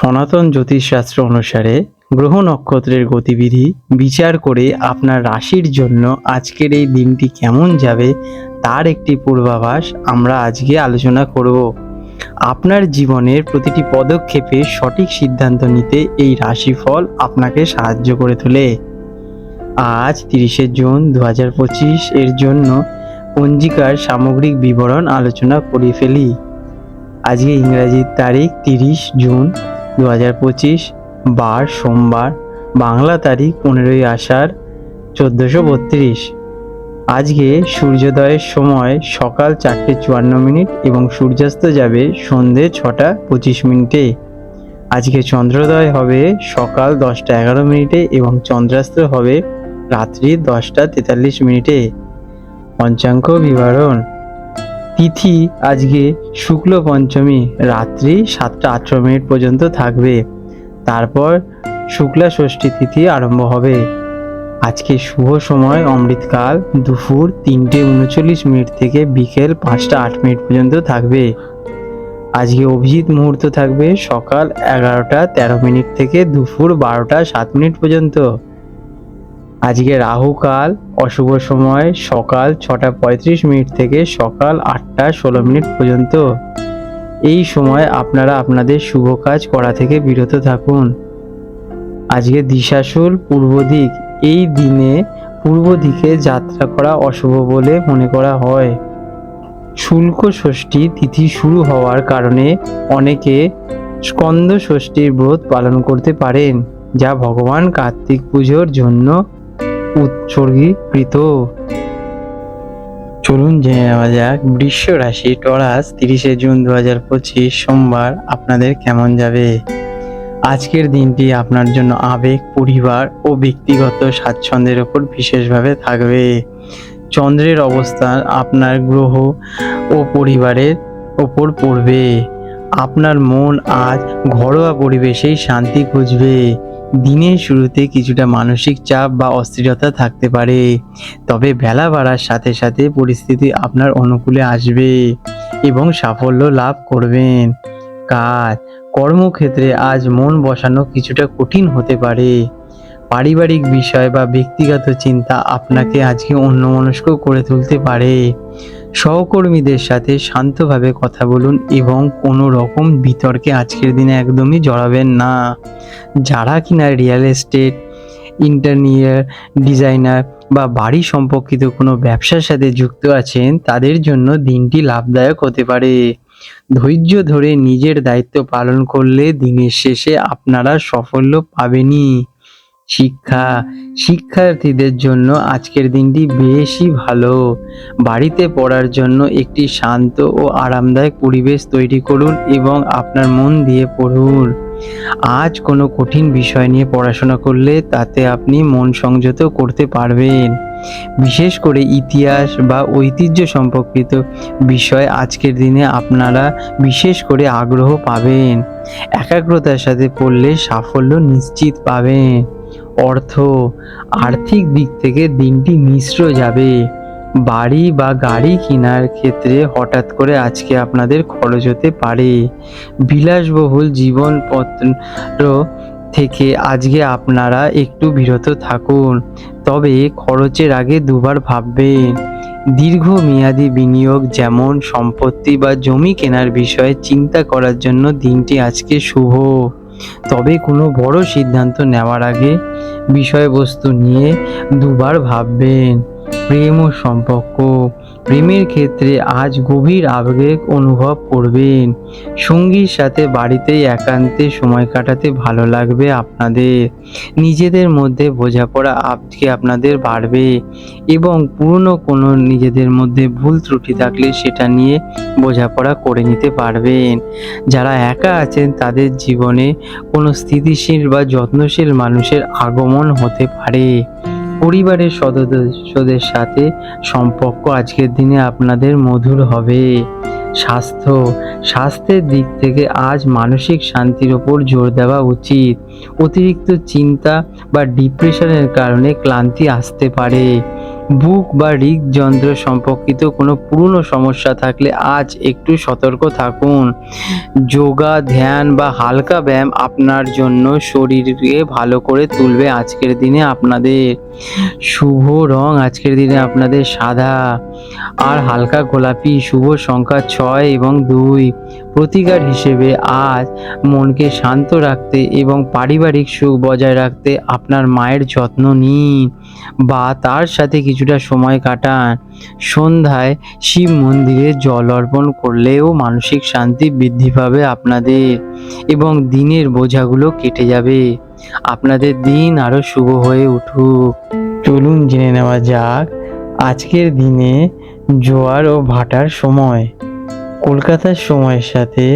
সনাতন জ্যোতিষশাস্ত্র অনুসারে গ্রহ নক্ষত্রের গতিবিধি বিচার করে আপনার রাশির জন্য আজকের এই দিনটি কেমন যাবে তার একটি পূর্বাভাস আমরা আজকে আলোচনা করব। আপনার জীবনের প্রতিটি পদক্ষেপে সঠিক সিদ্ধান্ত নিতে এই রাশিফল আপনাকে সাহায্য করে তোলে। আজ 30শে জুন 2025 এর জন্য পঞ্জিকার সামগ্রিক বিবরণ আলোচনা করে ফেলি। আজকে ইংরাজির তারিখ 30 জুন 2025, বার সোমবার, বাংলা তারিখ 15ই আষাঢ় 1432। আজকে সূর্যোদয়ের সময় সকাল 4:54 এবং সূর্যাস্ত যাবে সন্ধে 6:25। আজকে চন্দ্রোদয় হবে সকাল 10:11 এবং চন্দ্রাস্ত হবে রাত্রি 10:43। পঞ্চাঙ্গ বিবরণ: তিথি আজকে শুক্ল পঞ্চমী রাত্রি 7:18 পর্যন্ত থাকবে, তারপর শুক্লা ষষ্ঠী তিথি আরম্ভ হবে। আজকে শুভ সময় অমৃতকাল দুপুর 3:39 থেকে বিকেল 5:08 পর্যন্ত থাকবে। আজকে অভিজিৎ মুহূর্ত থাকবে সকাল 11:13 থেকে দুপুর 12:07 পর্যন্ত। আজকে রাহু কাল অশুভ সময় সকাল 6:35 থেকে সকাল 8:16 পর্যন্ত। এই সময় আপনারা আপনাদের শুভ কাজ করা থেকে বিরত থাকুন। আজকে দিশাশুল পূর্ব দিক, এই দিনে পূর্ব দিকে যাত্রা করা অশুভ বলে মনে করা হয়। শুল্ক ষষ্ঠী তিথি শুরু হওয়ার কারণে অনেকে স্কন্দ ষষ্ঠীর ব্রত পালন করতে পারেন, যা ভগবান কার্তিক পুজোর জন্য উৎসর্গীকৃত। চলুন জেনে নেওয়া যাক বৃষ রাশি টরাস 30শে জুন 2025 সোমবার আপনাদের কেমন যাবে। আজকের দিনটি আপনার জন্য আবেগ, পরিবার ও ব্যক্তিগত স্বাচ্ছন্দ্যের ওপর বিশেষভাবে থাকবে। চন্দ্রের অবস্থান আপনার গ্রহ ও পরিবারের ওপর পড়বে। আপনার মন আজ ঘরোয়া পরিবেশেই শান্তি খুঁজবে। দিনের শুরুতে কিছুটা মানসিক চাপ বা অস্থিরতা থাকতে পারে, তবে বেলা বাড়ার সাথে সাথে পরিস্থিতি আপনার অনুকূলে আসবে এবং সাফল্য লাভ করবেন। কর্মক্ষেত্রে আজ মন বসানো কিছুটা কঠিন হতে পারে। পারিবারিক বিষয় বা ব্যক্তিগত চিন্তা আপনাকে আজকে অন্যমনস্ক করে তুলতে পারে। সহকর্মীদের সাথে শান্তভাবে কথা বলুন এবং কোনো রকম বিতর্কে আজকের দিনে একদমই জড়াবেন না। যারা কিনা রিয়েল এস্টেট, ইন্টেরিয়র ডিজাইনার বা বাড়ি সম্পর্কিত কোনো ব্যবসার সাথে যুক্ত আছেন তাদের জন্য দিনটি লাভদায়ক হতে পারে। ধৈর্য ধরে নিজের দায়িত্ব পালন করলে দিনের শেষে আপনারা সাফল্য পাবেনই। শিক্ষার্থীদের জন্য আজকের দিনটি বেশি ভালো। বাড়িতে পড়ার জন্য একটি শান্ত ও আরামদায়ক পরিবেশ তৈরি করুন এবং আপনার মন দিয়ে পড়ুন। আজ কোনো কঠিন বিষয় নিয়ে পড়াশোনা করলে তাতে আপনি মন সংযত করতে পারবেন। বিশেষ করে ইতিহাস বা ঐতিহ্য সম্পর্কিত বিষয় আজকের দিনে আপনারা বিশেষ করে আগ্রহ পাবেন। একাগ্রতার সাথে পড়লে সাফল্য নিশ্চিত পাবেন। আর্থিক দিক থেকে দিনটি মিশ্র যাবে। বাড়ি বা গাড়ি কেনার ক্ষেত্রে হঠাৎ করে আজকে আপনাদের খরচ হতে পারে। বিলাসবহুল জীবনপত্র থেকে আজকে আপনারা একটু বিরত থাকুন, তবে খরচের আগে দুবার ভাববেন। দীর্ঘমেয়াদী বিনিয়োগ যেমন সম্পত্তি বা জমি কেনার বিষয়ে চিন্তা করার জন্য দিনটি আজকে শুভ, তবে কোনো বড় সিদ্ধান্ত নেওয়ার আগে বিষয়বস্তু নিয়ে দুবার ভাববেন। প্রেম ও সম্পর্ক, প্রেমের ক্ষেত্রে আজ গভীর আবেগ অনুভব করবেন। সঙ্গীর সাথে বাড়িতেই একান্তে সময় কাটাতে ভালো লাগবে আপনাদের। নিজেদের মধ্যে বোঝাপড়া আজকে আপনাদের বাড়বে এবং পুরনো কোনো নিজেদের মধ্যে ভুল ত্রুটি থাকলে সেটা নিয়ে বোঝাপড়া করে নিতে পারবেন। যারা একা আছেন তাদের জীবনে কোনো স্থিতিশীল বা যত্নশীল মানুষের আগমন হতে পারে। পরিবারের সদস্যদের সাথে সম্পর্ক আজকের দিনে আপনাদের মধুর হবে। স্বাস্থ্যের দিক থেকে আজ মানসিক শান্তির ওপর জোর দেওয়া উচিত। অতিরিক্ত চিন্তা বা ডিপ্রেশনের কারণে ক্লান্তি আসতে পারে। বুক বা হৃদযন্ত্র সম্পর্কিত কোনো পুরনো সমস্যা থাকলে আজ একটু সতর্ক থাকুন। যোগা, ধ্যান বা হালকা ব্যায়াম আপনার জন্য শরীরকে ভালো করে তুলবে আজকের দিনে আপনাদের। শুভ রং আজকের দিনে আপনাদের সাদা আর হালকা গোলাপি। শুভ সংখ্যা 6 এবং 2। প্রতিকার হিসেবে আজ মনকে শান্ত রাখতে এবং পারিবারিক সুখ বজায় রাখতে আপনার মায়ের যত্ন নিন বা তার সাথে কিছুটা সময় কাটান। সন্ধ্যায় শিব মন্দিরে জল অর্পণ করলেও মানসিক শান্তি বৃদ্ধি পাবে আপনাদের এবং দিনের বোঝাগুলো কেটে যাবে। আপনাদের দিন আরো শুভ হয়ে উঠুক। চলুন জেনে নেওয়া যাক আজকের দিনে জোয়ার ও ভাটার সময়। কলকাতার সময়ের সাথে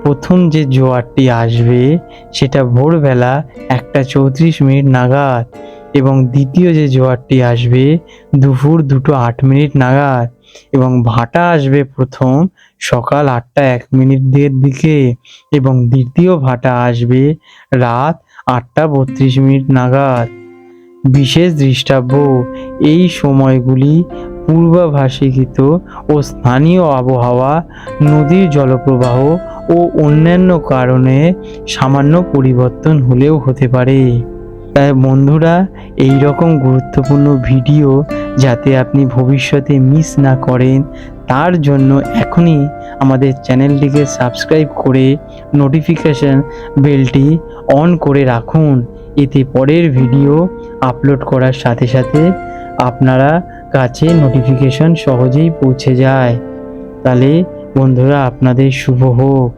প্রথম যে জোয়ারটি আসবে সেটা ভোরবেলা 1:34 নাগাদ এবং দ্বিতীয় যে জোয়ারটি আসবে দুপুর 2:08 নাগাদ এবং ভাটা আসবে প্রথম সকাল 8:01 দিকে এবং দ্বিতীয় ভাটা আসবে রাত 8:32 নাগাদ। বিশেষ দৃষ্টাব্য, এই সময়গুলি পূর্বাভাসিত ও স্থানীয় আবহাওয়া, নদীর জলপ্রবাহ ও অন্যান্য কারণে সামান্য পরিবর্তন হলেও হতে পারে। তাই বন্ধুরা, এই রকম গুরুত্বপূর্ণ ভিডিও যাতে আপনি ভবিষ্যতে মিস না করেন তার জন্য এখনই আমাদের চ্যানেলটিকে সাবস্ক্রাইব করে নোটিফিকেশন বেলটি অন করে রাখুন। এতে পরের ভিডিও আপলোড করার সাথে সাথে আপনারা কাছে নোটিফিকেশন সহজেই পৌঁছে যায়। তাহলে বন্ধুরা, আপনাদের শুভ হোক।